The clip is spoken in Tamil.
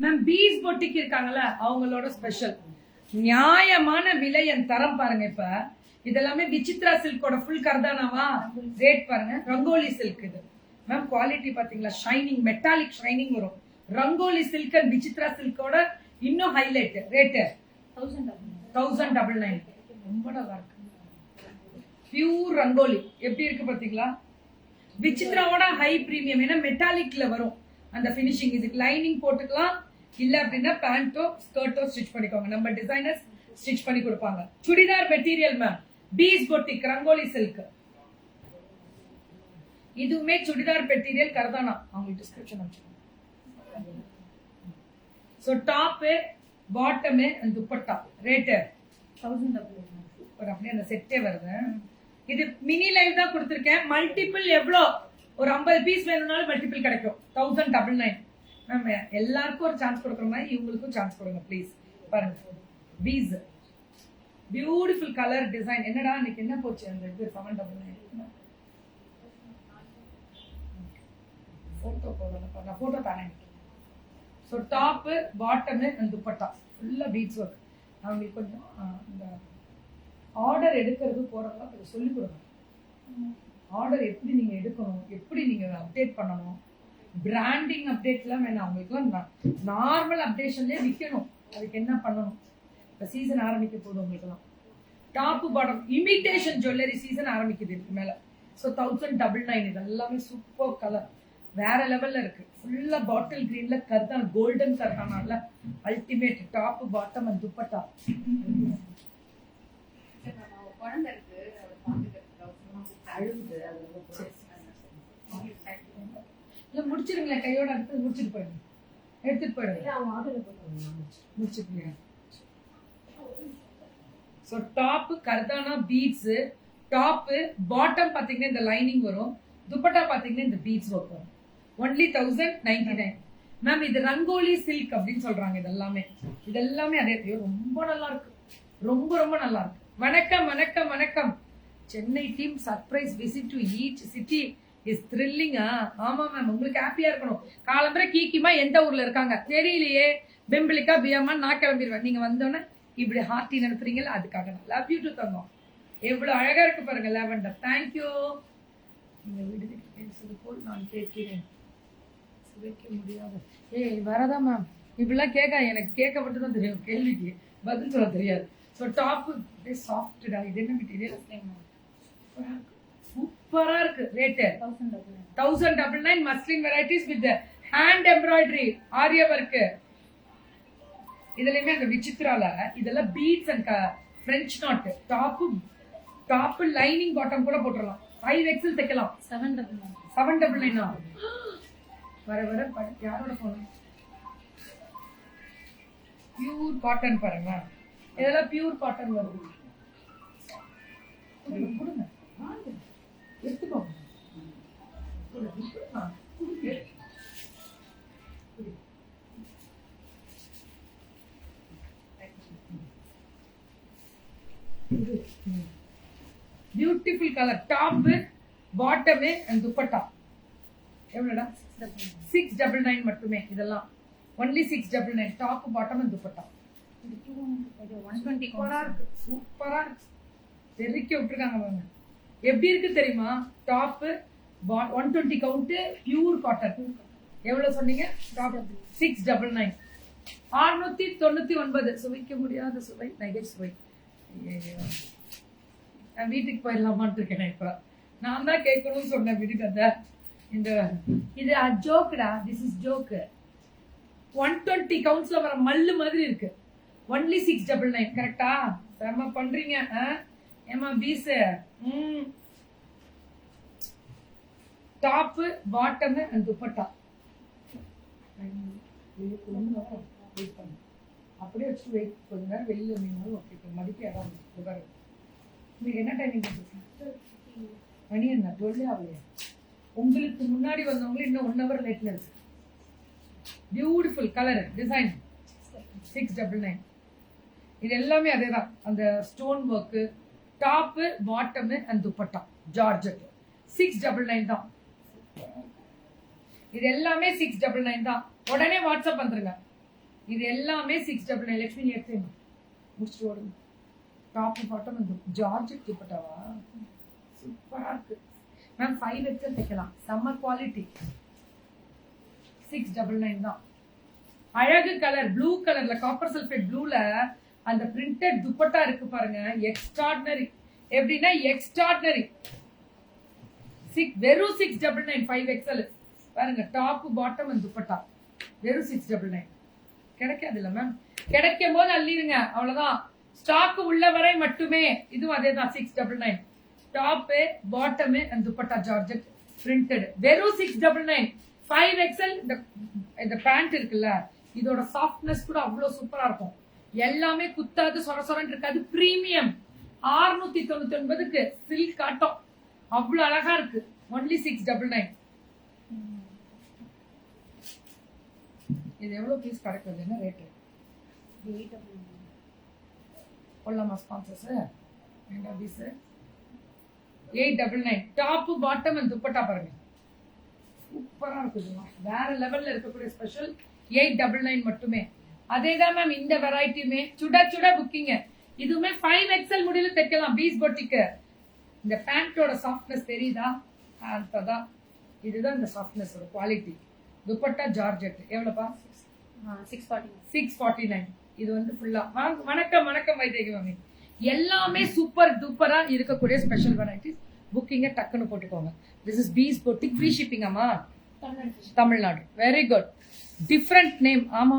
மேம் பீஸ் பொட்டிக்கு இருக்காங்கல்ல அவங்களோட ஸ்பெஷல் நியாயமான விலை என் தரம் பாருங்க. இப்ப இதெல்லாமே விசித்ரா சில்கோட ஃபுல் கர்தானாவா ரேட் பாருங்க. ரங்கோலி சில்க் இது மேம் குவாலிட்டி பாத்தீங்களா, ஷைனிங் மெட்டாலிக் ஷைனிங் வரும். ரங்கோலி சில்க் அண்ட் விசித்ரா சில்கோட இன்னும் ஹைலைட் ரேட்டு 1099. ரொம்ப நல்லா இருக்கு. பியூர் ரங்கோலி எப்படி இருக்கு பாத்தீங்களா. விசித்ராவோட ஹை பிரீமியம், ஏன்னா மெட்டாலிக்ல வரும் அந்த பினிஷிங். இதுக்கு லைனிங் போட்டுக்கலாம், இல்ல அப்படின்னா பேண்டோ ஸ்கர்ட்டோ ஸ்டிச் பண்ணிக்கோங்க. நம்ம டிசைனர்ஸ் ஸ்டிச் பண்ணி கொடுப்பாங்க. Churidar material ma'am Peace boutique Rangoli silk. இதுவுமே சுடிதார் மெட்டீரியல் கர்தானா. அவங்களுக்கு டிஸ்கிரிப்ஷன் அனுப்பிச்சுக்கோங்க. So top bottom and dupatta rate 1000. ஒரு அப்படியே அந்த செட்டே வருது. இது மினி லைவ் தான் கொடுத்திருக்கேன். மல்டிபிள் எவ்வளோ ஒரு 50 பீஸ் வேணும்னாலும் மல்டிபிள் கிடைக்கும். 1099 மேம். எல்லாருக்கும் ஒரு சான்ஸ் கொடுக்குற மாதிரி இவங்களுக்கும் சான்ஸ் கொடுங்க ப்ளீஸ். பாருங்க பீஸ் பியூட்டிஃபுல் கலர் டிசைன். என்னடா இன்னைக்கு என்ன போச்சு அந்த இது 799 போட்டோ போடணும். நான் போட்டோ தானே. So top bottom and dupatta ஃபுல்லா பீட்ஸ் ஒர்க். அவங்களுக்கு கொஞ்சம் இந்த ஆர்டர் எடுக்கிறது போறதெல்லாம் கொஞ்சம் சொல்லிக் கொடுங்க. ஆர்டர் எப்படி நீங்க எடுக்கணும், எப்படி நீங்க அப்டேட் பண்ணணும், பிராண்டிங் அப்டேட்லாம் வேணும். அவங்களுக்குலாம் நார்மல் அப்டேஷன்லேயே விற்கணும். அதுக்கு என்ன பண்ணணும்? இப்போ சீசன் ஆரம்பிக்க போகுது உங்களுக்குலாம். Top bottom imitation jewellery season ஆரம்பிக்குது இதுக்கு மேல. ஸோ 1099 இது எல்லாமே சூப்பர் கலர், வேற லெவல்ல இருக்கு. ஃபுல்லா பாட்டில் கிரீன்ல கர்தான் கோல்டன் கர்தானால ultimate top bottom and dupatta. முடிச்சிருங்களேன், கையோட அடுத்து முடிச்சுட்டு போயிடுங்க, எடுத்துட்டு போயிடுங்க. முடிச்சுக்கீங்க. சோ டாப் கர்தானா பீட்ஸ், டாப் பாட்டம் பாத்தீங்கன்னா இந்த லைனிங் வரும், துப்பட்டா பாத்தீங்கன்னா இந்த பீட்ஸ் ஒர்க் வரும். Only 1099 ma'am. இது ரங்கோலி சில்க் அப்படின்னு சொல்றாங்க. இதெல்லாமே அதே ரொம்ப நல்லா இருக்கு. ரொம்ப ரொம்ப நல்லா இருக்கு. வணக்கம் வணக்கம் வணக்கம். Chennai team surprise visit to each city is thrilling. ஆமா மேம், உங்களுக்கு ஹாப்பியா இருக்கணும். காலம்பரை கீக்கிமா எந்த ஊர்ல இருக்காங்க தெரியலையே, பெம்பிளிக்கா பியமா நான் கிளம்பிடுவேன். நீங்க வந்தோன்னே இப்படி ஹார்ட்டி அனுப்புறீங்களா, அதுக்காக லவ் யூ டு தங்கம். எவ்வளவு அழகா இருக்கு பாருங்க லாவெண்டர். தேங்க்யூ. நீங்க விடுதலை போல் நான் கேட்கிறேன், சுவைக்க முடியாது. ஏய் வரதா மேம், இப்படிலாம் கேட்க எனக்கு கேட்கப்பட்டு தான் தெரியும், கேள்விக்கு பதில் சொல்ல தெரியாது. ஸோ டாப் சாஃப்டா. இது என்ன மெட்டீரியல்? சூப்பரா இருக்கு. Rate 1099 muslin varieties with hand embroidery ஆரிய ஒர்க். இதுலயுமே அந்த விசித்ரால இதெல்லாம் beads and French knot. Top lining bottom கூட போட்டுடலாம். 5XL தைக்கலாம். 799 வர வர யாரோட போன பியூர் காட்டன் பாருங்க. இதெல்லாம் பியூர் காட்டன் வருது. கொடுங்க எடுத்துக்கோங்க. Beautiful colour top bottom and dupatta. எவ்வளோடா? 699 மட்டுமே. இதெல்லாம் only 699 top bottom and dupatta. 120 சூப்பரா இருக்கு. தெறிக்க விட்டுருக்காங்க பாருங்க. எப்படி இருக்கு தெரியுமா? Top 120 count pure cotton. எவ்வளவு சொன்னீங்க? டாப் 699. 699. சுவைக்க முடியாத சுவை, நகை சுவை. நான் வீட்டுக்கு போயிடலாமான் இருக்கேன். இப்ப நான் தான் கேட்கணும்னு சொன்னேன் வீட்டுக்கு. அந்த இந்த இது ஜோக்குடா, திஸ் இஸ் ஜோக்கு. 120 கவுண்ட்ஸ்ல வர மல்லு மாதிரி இருக்கு. ஒன்லி 699. கரெக்டா? செம்ம பண்றீங்க. ஏமா piece. Top bottom and dupatta. அப்படியே வச்சு வெயிட் கொஞ்ச நேரம் வெளியில இருந்தீங்கனாலும் ஓகே. மடிக்க இடம் இருக்கு. உங்களுக்கு என்ன டைமிங் மணி என்ன 12 ஆகலையா? உங்களுக்கு முன்னாடி வந்தவங்களும் இன்னும் 1 hour லேட்ல இருக்கு. Beautiful colour design 699. இது எல்லாமே அதேதான். அந்த stone work top bottom and dupatta georgette 699 தான். இது எல்லாமே 699 தான். உடனே வாட்ஸ்அப் வந்துருங்க. இது எல்லாமே 699. லட்சுமி எடுத்து முடிச்சுட்டு ஓடுங்க. டாப் பாட்டம் வந்து ஜார்ஜெட் துப்பட்டாவா சூப்பரா இருக்கு மேம். 5 எக்ஸல் தைக்கலாம், செம்ம குவாலிட்டி. 699 தான். அழகு கலர் ப்ளூ கலர்ல, காப்பர் சல்ஃபேட் ப்ளூல அந்த பிரிண்டட் துப்பட்டா இருக்கு பாருங்க, எக்ஸ்ட்ராடினரி. எப்படின்னா எக்ஸ்ட்ராடினரி. வெறும் 699. 5 எக்ஸல் பாருங்க, டாப் பாட்டம் அண்ட் துப்பட்டா வெறும் 699. கிடைக்காது இல்ல மேம், கிடைக்கும் போது அள்ளிடுங்க, அவ்வளவுதான். ஸ்டாக் உள்ள வரை மட்டுமே. இதுவும் அதே தான் 699. Top bottom and dupatta georgette printed வெறும் 699. 5 எக்ஸல். இந்த பேண்ட் இருக்குல்ல, இதோட சாஃப்ட்னஸ் கூட அவ்வளவு சூப்பரா இருக்கும். எல்லாமே குத்தாது, சொர சொரன்னு இருக்காது. பிரீமியம். 699க்கு சில்க் காட்டம், அவ்வளவு அழகா இருக்கு. ஒன்லி 699. இது எவ்வளவு பீஸ் கிடைக்குது, என்ன ரேட்டு? 899. கொல்லாமா ஸ்பான்சர்ஸ்? எங்க piece 899. Top bottom and dupatta பாருங்க, சூப்பரா இருக்குதுமா. வேற லெவல்ல இருக்கக்கூடிய ஸ்பெஷல் 899 மட்டுமே. அதேதான் மேம் இந்த வெரைட்டியுமே சுட சுட புக்கிங்க. இதுவுமே 5 எக்ஸல் முடியல தைக்கலாம். பீஸ் பொட்டிக்கு இந்த பேண்டோட சாஃப்ட்னஸ் தெரியுதா? அதுதான், இதுதான் இந்த சாஃப்ட்னஸ் குவாலிட்டி. துப்பட்டா ஜார்ஜெட் எவ்வளவுப்பா? 649. இது வந்து ஃபுல்லா. வணக்கம் வணக்கம் வைதேகி மாமி. எல்லாமே சூப்பர் டூப்பரா இருக்கக்கூடிய ஸ்பெஷல் வெரைட்டிஸ். புக்கிங்க டக்குன்னு போட்டுக்கோங்க. This is Peace boutique. Free shipping அம்மா, Tamil Nadu. Very good. Different name. ஆமா.